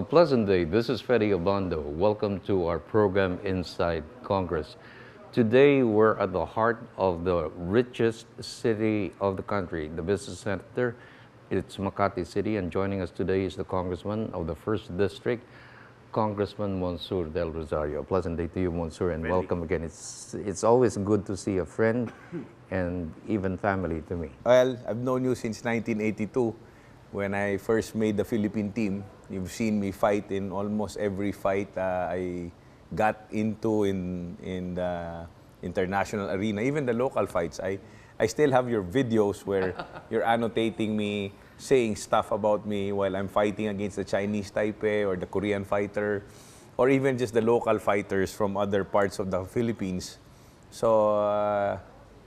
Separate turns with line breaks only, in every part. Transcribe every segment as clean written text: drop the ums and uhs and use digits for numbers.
pleasant day. This is Freddy Obando. Welcome to our program Inside Congress. Today we're at the heart of the richest city of the country, the business center. It's Makati City, and joining us today is the Congressman of the 1st District, Congressman Monsour del Rosario. Pleasant day to you, Monsour, and welcome again. It's always good to see a friend and even family to me.
Well, I've known you since 1982 when I first made the Philippine team. You've seen me fight in almost every fight I got into in the international arena, even the local fights. I still have your videos where you're annotating me, saying stuff about me while I'm fighting against the Chinese Taipei or the Korean fighter, or even just the local fighters from other parts of the Philippines. So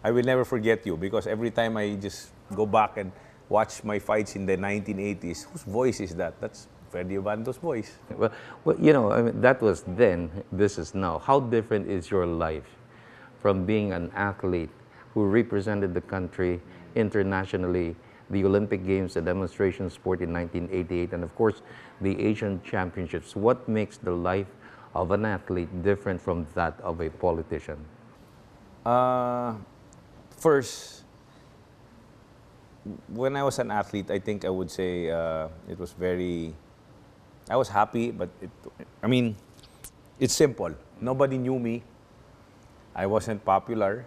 I will never forget you, because every time I just go back and watch my fights in the 1980s, whose voice is that? That's Freddy Obando's voice.
Well, I mean, that was then, this is now. How different is your life from being an athlete who represented the country internationally, the Olympic Games, the demonstration sport in 1988, and of course, the Asian Championships? What makes the life of an athlete different from that of a politician?
First, when I was an athlete, I think I would say it was I was happy, but it's simple. Nobody knew me. I wasn't popular.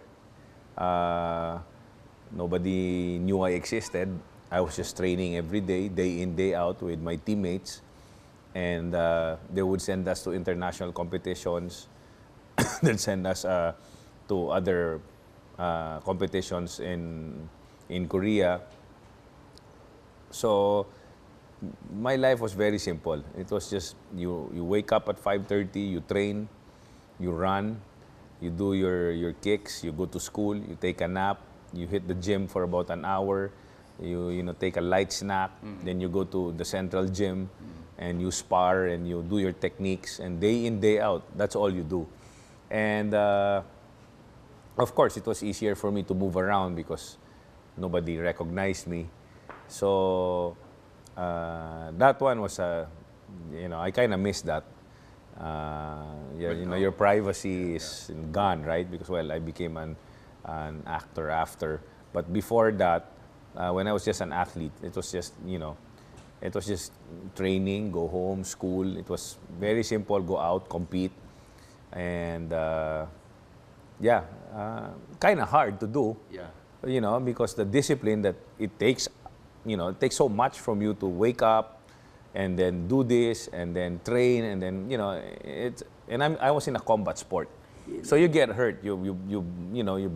Nobody knew I existed. I was just training every day in, day out with my teammates. And they would send us to international competitions. They'd send us to other competitions in Korea. So my life was very simple. It was just you wake up at 5:30, you train, you run, you do your kicks, you go to school, you take a nap, you hit the gym for about an hour, you take a light snack, then you go to the central gym and you spar and you do your techniques, and day in, day out, that's all you do. And of course, it was easier for me to move around because nobody recognized me. So that one was I kind of missed that. Your privacy is gone, right? Because I became an actor after. But before that, when I was just an athlete, it was just training, go home, school. It was very simple. Go out, compete, and kind of hard to do. Yeah. Because the discipline that it takes, it takes so much from you to wake up and then do this and then train and then I was in a combat sport, so you get hurt, you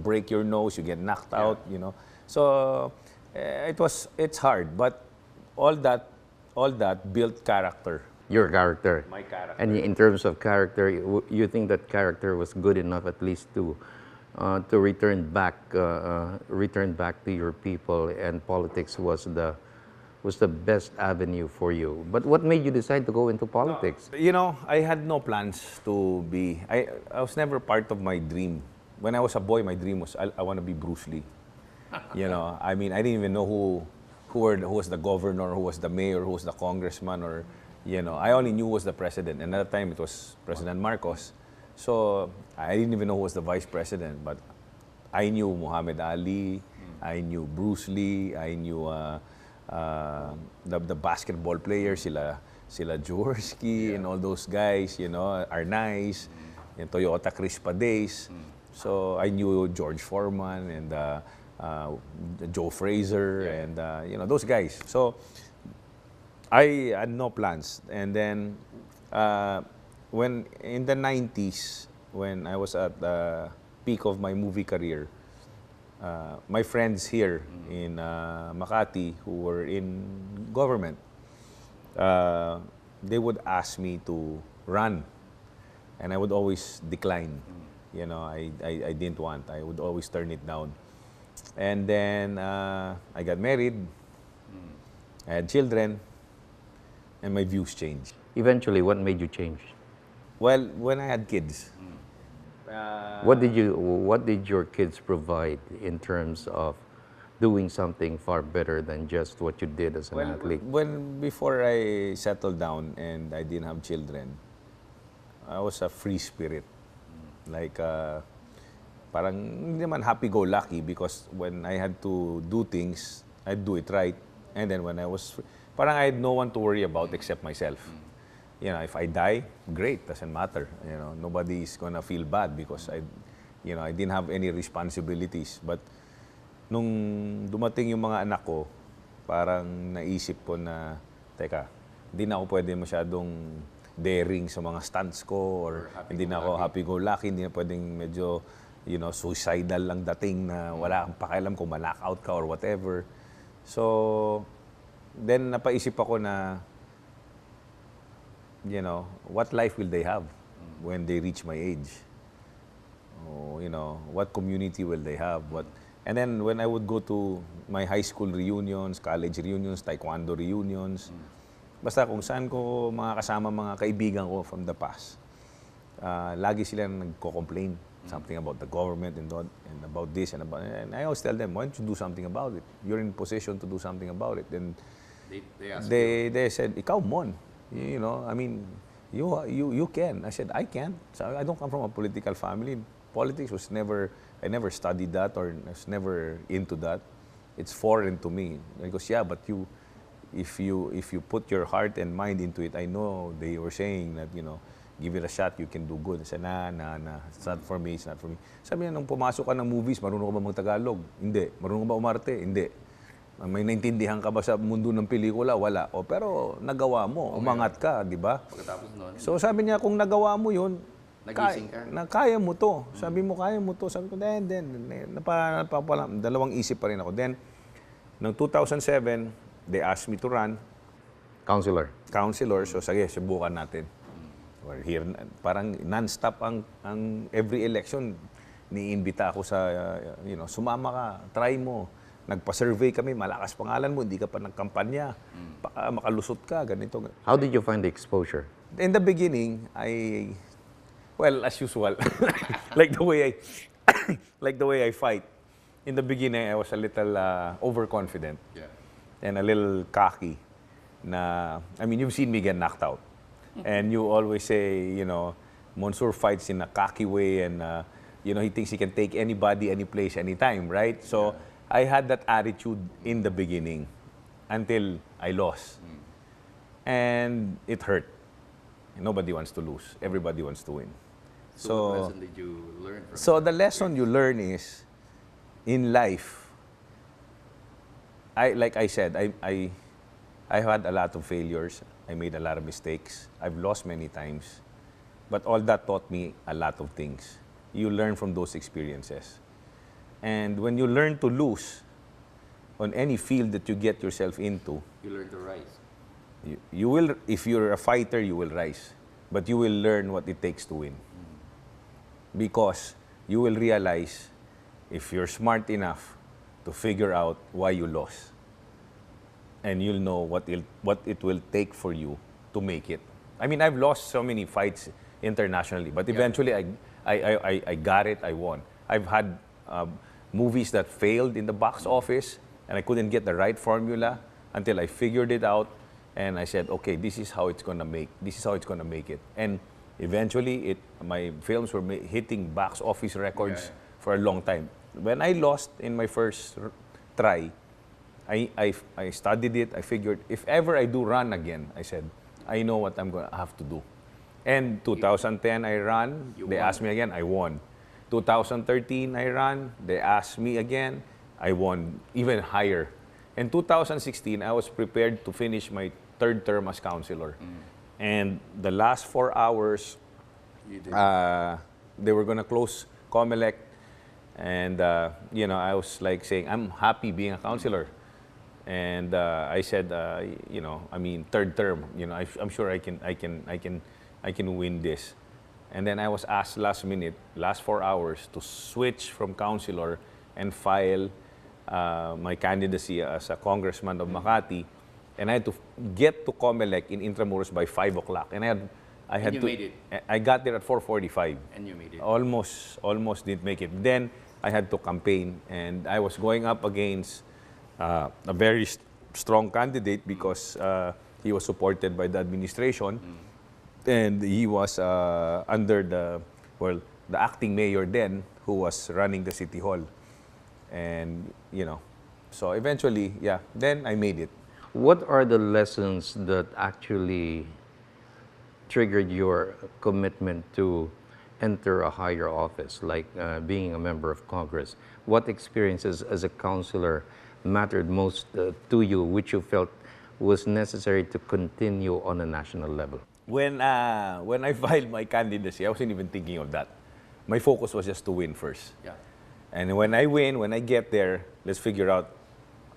break your nose, you get knocked out, so it's hard, but all that built character.
Your character.
My character.
And in terms of character, you think that character was good enough at least to return back to your people, and politics was the best avenue for you. But what made you decide to go into politics?
I had no plans to be. I was never part of my dream. When I was a boy, my dream was I want to be Bruce Lee. I didn't even know who was the governor, who was the mayor, who was the congressman, or I only knew who was the president. And at that time, it was President Marcos. So I didn't even know who was the vice president, but I knew Muhammad Ali, I knew Bruce Lee, I knew the basketball players, sila Jaworski and all those guys, Arnaiz, and Toyota Crispa days. So I knew George Foreman and Joe Fraser and those guys. So I had no plans. And then when in the 90s, when I was at the peak of my movie career, my friends here in Makati who were in government, they would ask me to run, and I would always decline. I didn't want. I would always turn it down. And then I got married, I had children, and my views changed.
Eventually, what made you change?
Well, when I had kids.
What did your kids provide in terms of doing something far better than just what you did as an
Well,
athlete?
before I settled down and I didn't have children, I was a free spirit. Like, parang hindi naman happy-go-lucky because when I had to do things, I'd do it right. And then when I was, parang I had no one to worry about except myself. You know, if I die, great, doesn't matter. You know, nobody's gonna feel bad because I didn't have any responsibilities. But nung dumating yung mga anak ko, parang naisip ko na, teka, hindi na ako pwede masyadong daring sa mga stunts ko or hindi na ako happy-go-lucky, hindi na pwedeng medyo, suicidal lang dating na wala kang pakialam kung ma-knockout ka or whatever. So, then napaisip ako na, what life will they have when they reach my age? Oh, what community will they have? And then when I would go to my high school reunions, college reunions, taekwondo reunions, basta kung saan ko mga kasama mga kaibigan ko from the past, lagi sila nagko-complain something about the government and about this and about, and I always tell them, why don't you do something about it? You're in position to do something about it. Then they said, ikaw mon, I mean, you can. I said, I can. So I don't come from a political family. Politics was never, I never studied that or was never into that. It's foreign to me. He goes, yeah, but if you put your heart and mind into it, I know they were saying that, give it a shot, you can do good. I said, nah, it's not for me, it's not for me. Sabi niya, nung pumasok ka ng movies, marunong ka ba mag-Tagalog? Hindi. Marunong ka ba umarte? Hindi. May naintindihan ka ba sa mundo ng pelikula? Wala. O, pero nagawa mo, umangat ka, di ba?
Pagkatapos nun,
So sabi niya, kung nagawa mo yun,
nagising ka.
kaya mo to. Sabi mo, kaya mo to. Sabi ko, dalawang isip pa rin ako. Then, noong 2007, they asked me to run.
Counselor.
So sige, subukan natin. We're here, parang non-stop ang every election, niimbita ako sa, sumama ka, try mo. Nagpa-survey kami, malakas pangalan mo, hindi ka pa nagkampanya, baka makalusot ka, ganito.
How did you find the exposure?
In the beginning, well, as usual, like the way I fight. In the beginning, I was a little overconfident and a little cocky. I mean, you've seen me get knocked out. And you always say, Monsour fights in a cocky way and, he thinks he can take anybody, any place, anytime, right? So I had that attitude in the beginning until I lost. And it hurt. Nobody wants to lose. Everybody wants to win.
So what lesson did you learn from
So the lesson you learn is, in life, like I said, I had a lot of failures. I made a lot of mistakes. I've lost many times. But all that taught me a lot of things. You learn from those experiences. And when you learn to lose on any field that you get yourself into,
you learn to rise.
you will, if you're a fighter, you will rise. But you will learn what it takes to win. Because you will realize, if you're smart enough to figure out why you lost, and you'll know what it will take for you to make it. I mean, I've lost so many fights internationally, but eventually I got it, I won. I've had movies that failed in the box office, and I couldn't get the right formula until I figured it out, and I said, okay, this is how it's gonna make it. And eventually, my films were hitting box office records for a long time. When I lost in my first try, I studied it. I figured if ever I do run again, I said, I know what I'm going to have to do. And 2010, I ran. They asked me again. I won. 2013, I ran. They asked me again. I won even higher. In 2016, I was prepared to finish my third term as counselor. And the last 4 hours, they were going to close COMELEC. And, I was like saying, I'm happy being a counselor. And I said, third term, I'm sure I can win this. And then I was asked last 4 hours, to switch from counselor and file my candidacy as a congressman of Makati. And I had to get to COMELEC in Intramuros by 5 o'clock. And
You made it.
I got there at 4:45.
And you made it.
Almost didn't make it. Then I had to campaign, and I was going up against a very strong candidate because he was supported by the administration and he was under the acting mayor then who was running the city hall. And, so eventually, yeah, then I made it.
What are the lessons that actually triggered your commitment to enter a higher office, like being a member of Congress? What experiences as a counselor mattered most to you, which you felt was necessary to continue on a national level?
When I filed my candidacy, I wasn't even thinking of that. My focus was just to win first.
Yeah.
And when I win, when I get there, let's figure out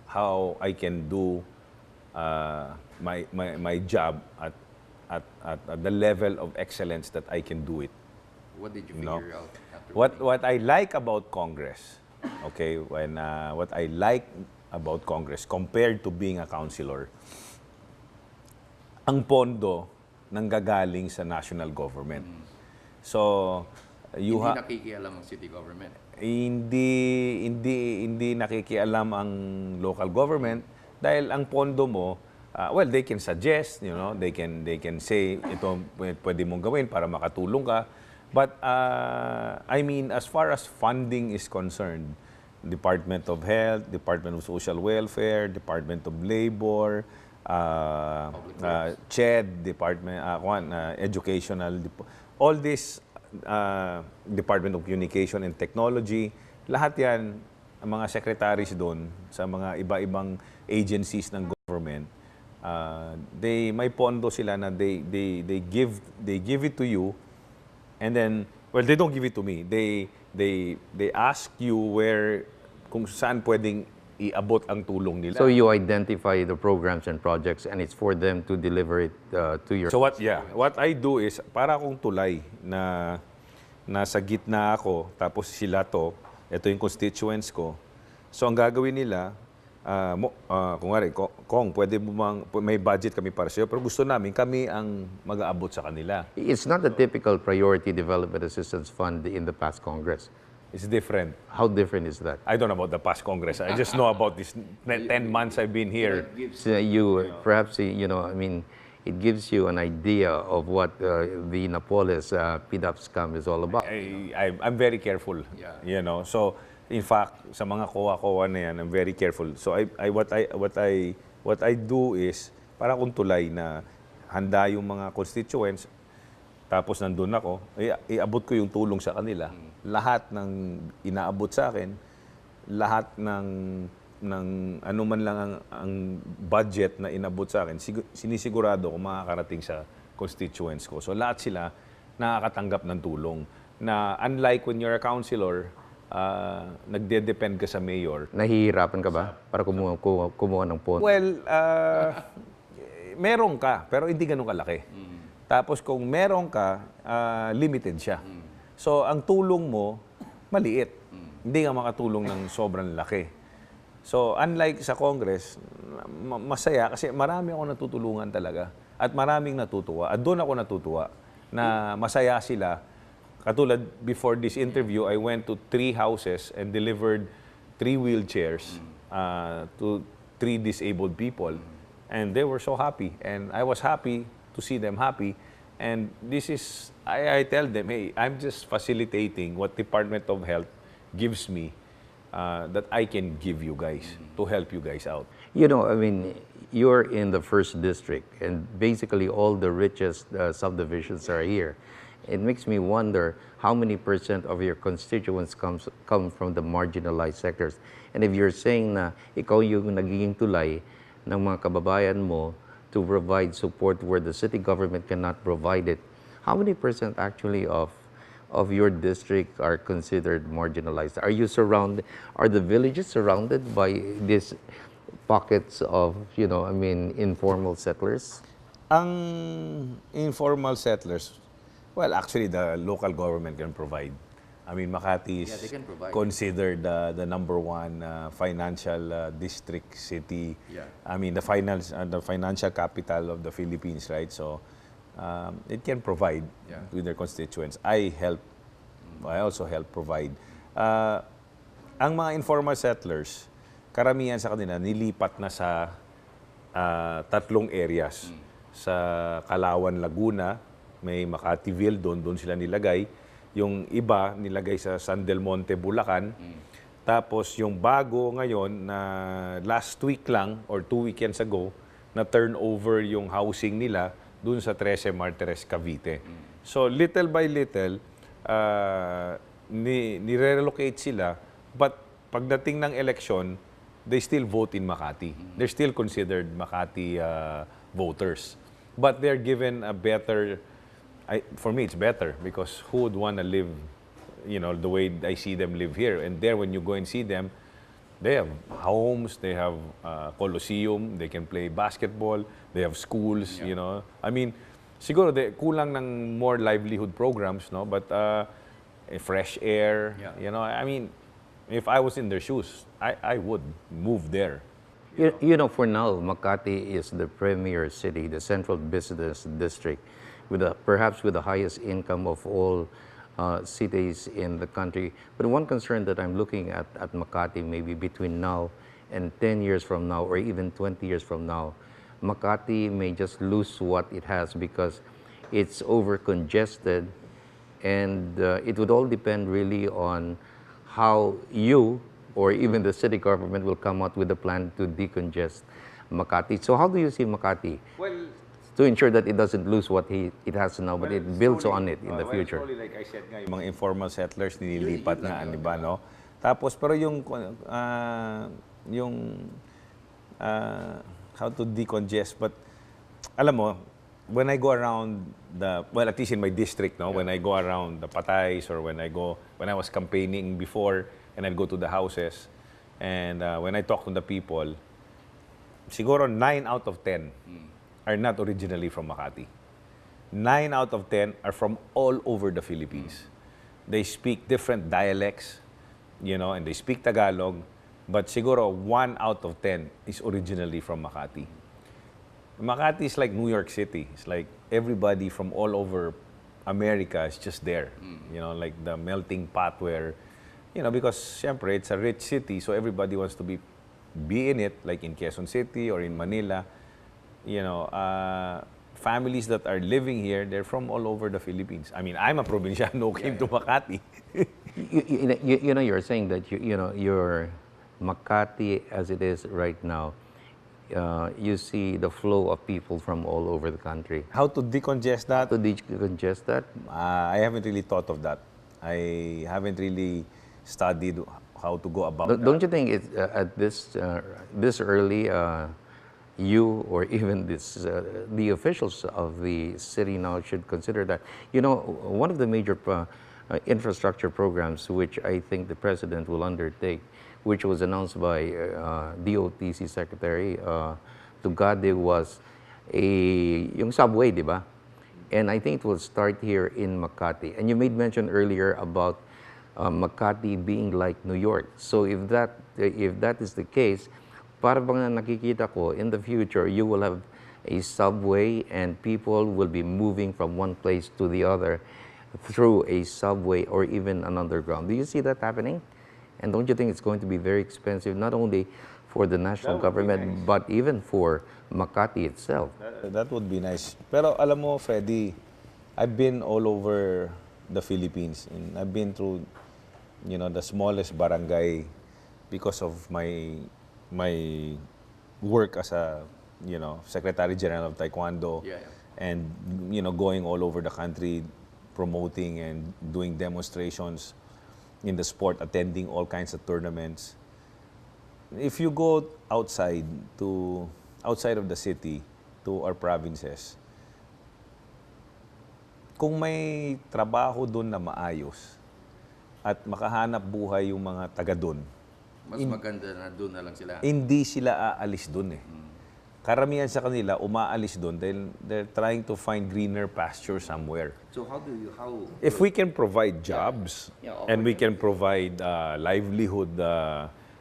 how I can do my job at the level of excellence that I can do it.
What did you
You know?
figure out after
What I like about Congress, okay, what I like about Congress compared to being a councilor, ang pondo nanggagaling sa national government. So, you
Hindi
ha
nakikialam ang city government.
hindi nakikialam ang local government dahil ang pondo mo, well, they can suggest, they can say ito pwede mong gawin para makatulong ka. But I mean, as far as funding is concerned, Department of Health, Department of Social Welfare, Department of Labor, CHED, Department, Educational, all this Department of Communication and Technology, lahat yan, ang mga secretaries doon sa mga iba-ibang agencies ng government, may pondo sila na they give it to you, and then, well, they don't give it to me. They ask you kung saan pwedeng iabot ang tulong nila.
So you identify the programs and projects, and it's for them to deliver it to your...
So what I do is, para akong tulay na nasa gitna ako, tapos sila ito yung constituents ko. So ang gagawin nila, kung pwede mo may budget kami para sa'yo, pero gusto namin, kami ang mag-aabot sa kanila.
It's not the typical priority development assistance fund in the past Congress.
It's different.
How different is that?
I don't know about the past Congress. I just know about this 10 months I've been here.
It gives you, perhaps, I mean, it gives you an idea of what the Napoles PDAP scam is all about.
I'm very careful.
Yeah.
So, in fact, sa mga kowa-kowa na yan, I'm very careful. So, what I do is, para kung tulay na handa yung mga constituents, tapos nandun ako, iabot ko yung tulong sa kanila. Lahat ng inaabot sa akin, lahat ng ano man lang ang budget na inabot sa akin, sinisigurado ko makakarating sa constituents ko. So lahat sila nakakatanggap ng tulong. Na unlike when you're a councilor, nagde-depend ka sa mayor.
Nahihirapan ka ba para kumuha ng pondo?
Well, meron ka, pero hindi ganun kalaki. Tapos kung meron ka, limited siya. So ang tulong mo, maliit. Hindi nga makatulong ng sobrang laki. So unlike sa Congress, masaya kasi marami ako natutulungan talaga. At maraming natutuwa. At doon ako natutuwa na masaya sila. Katulad before this interview, I went to 3 houses and delivered 3 wheelchairs to 3 disabled people. And they were so happy. And I was happy to see them happy. And this is, I tell them, hey, I'm just facilitating what Department of Health gives me that I can give you guys to help you guys out.
I mean, you're in the 1st district, and basically all the richest subdivisions are here. It makes me wonder how many % of your constituents come from the marginalized sectors. And if you're saying na ikaw yung nagiging tulay ng mga kababayan mo to provide support where the city government cannot provide it, how many % actually of your district are considered marginalized? Are the villages surrounded by these pockets of, informal settlers?
Ang informal settlers, well, actually, the local government can provide. I mean, Makati is
they can provide.
considered the number 1 financial district city.
Yeah.
I mean, the financial capital of the Philippines, right? So, it can provide with their constituents. I also help provide. Ang mga informal settlers, karamihan sa kanila nilipat na sa tatlong areas. Sa Calauan, Laguna, may Macativille, doon sila nilagay. Yung iba nilagay sa San Del Monte, Bulacan. Tapos yung bago ngayon na last week lang or 2 weekends ago na turnover yung housing nila doon sa 13 Martires, Cavite. So little by little, nire-relocate sila, but pagdating ng election, they still vote in Makati. They're still considered Makati voters. But they're given a better, for me it's better, because who would want to live, the way I see them live here? And there, when you go and see them, they have homes, they have coliseum, they can play basketball, they have schools, I mean, siguro kulang ng more livelihood programs, no? But fresh air, I mean, if I was in their shoes, I would move there.
For now, Makati is the premier city, the central business district, perhaps with the highest income of all cities in the country. But one concern that I'm looking at Makati, maybe between now and 10 years from now, or even 20 years from now, Makati may just lose what it has because it's over congested, and it would all depend really on how you or even the city government will come out with a plan to decongest Makati. So how do you see Makati?
Well,
to ensure that it doesn't lose what it has now, but it builds on it in the future.
Slowly, like I said nga, yung mga informal settlers nililipat nga, di ba, no? Tapos, pero yung how to decongest, but alam mo, when I go around at least in my district, no, when I go around the Patays, or when I was campaigning before, and I'd go to the houses, and when I talk to the people, siguro 9 out of 10 are not originally from Makati. 9 out of 10 are from all over the Philippines. They speak different dialects, and they speak Tagalog, but siguro 1 out of 10 is originally from Makati. Makati is like New York City. It's like everybody from all over America is just there. Like the melting pot where, because syempre it's a rich city, so everybody wants to be in it, like in Quezon City or in Manila. Families that are living here, they're from all over the Philippines. I mean, I'm a provinciano who came to Makati.
You're saying that your Makati as it is right now, you see the flow of people from all over the country.
How to decongest that?
To decongest that?
I haven't really thought of that. I haven't really studied how to go about that.
Don't you think it's at this early, you or even the officials of the city now should consider that? One of the major infrastructure programs which I think the president will undertake, which was announced by DOTC Secretary Tugade, was yung subway, di ba? And I think it will start here in Makati. And you made mention earlier about Makati being like New York. So if that is the case, para bang nakikita ko, in the future, you will have a subway and people will be moving from one place to the other through a subway or even an underground. Do you see that happening? And don't you think it's going to be very expensive, not only for the national government, but even for Makati itself?
That would be nice. Pero alam mo, Freddy, I've been all over the Philippines. And I've been through, the smallest barangay because of my work as a, Secretary General of Taekwondo. And, going all over the country, promoting and doing demonstrations in the sport, attending all kinds of tournaments. If you go outside of the city, to our provinces, kung may trabaho doon na maayos at makahanap buhay yung mga taga doon,
mas maganda na doon na lang sila.
Hindi sila aalis doon eh. Karamihan sa kanila umaalis doon dahil they're trying to find greener pasture somewhere.
So how
if we can provide jobs and we can provide livelihood,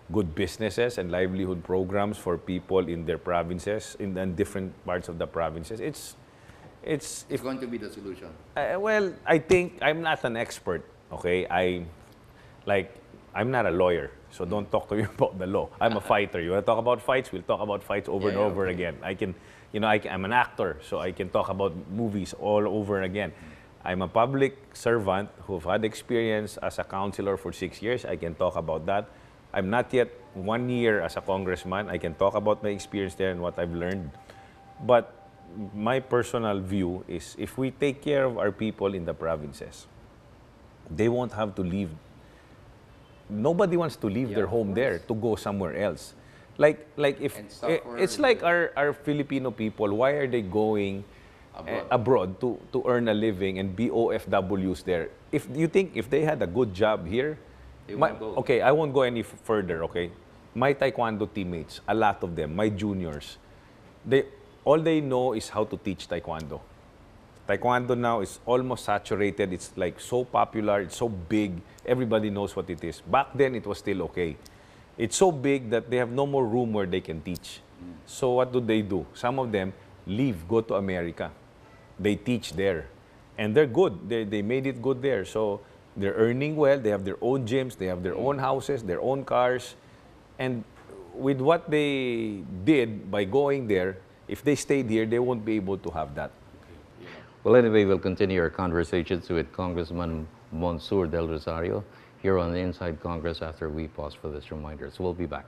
good businesses and livelihood programs for people in their provinces, in different parts of the provinces, it's
going to be the solution.
Well, I think I'm not an expert. Okay, I'm not a lawyer, so don't talk to me about the law. I'm a fighter. You want to talk about fights? We'll talk about fights over and over again. I can, I'm an actor, so I can talk about movies all over again. I'm a public servant who've had experience as a councilor for 6 years. I can talk about that. I'm not yet 1 year as a congressman. I can talk about my experience there and what I've learned. But my personal view is if we take care of our people in the provinces, they won't have to leave. Nobody wants to leave their home there to go somewhere else. Like if it's like our Filipino people, why are they going abroad to earn a living and be OFWs there? If you think if they had a good job here, okay, I won't go any further. Okay, my taekwondo teammates, a lot of them, my juniors, all they know is how to teach taekwondo. Taekwondo now is almost saturated. It's like so popular. It's so big. Everybody knows what it is. Back then, it was still okay. It's so big that they have no more room where they can teach. So what do? Some of them leave, go to America. They teach there. And they're good. They made it good there. So they're earning well. They have their own gyms. They have their own houses, their own cars. And with what they did by going there, if they stayed here, they won't be able to have that.
Well, anyway, we'll continue our conversations with Congressman Monsour del Rosario here on Inside Congress after we pause for this reminder. So we'll be back.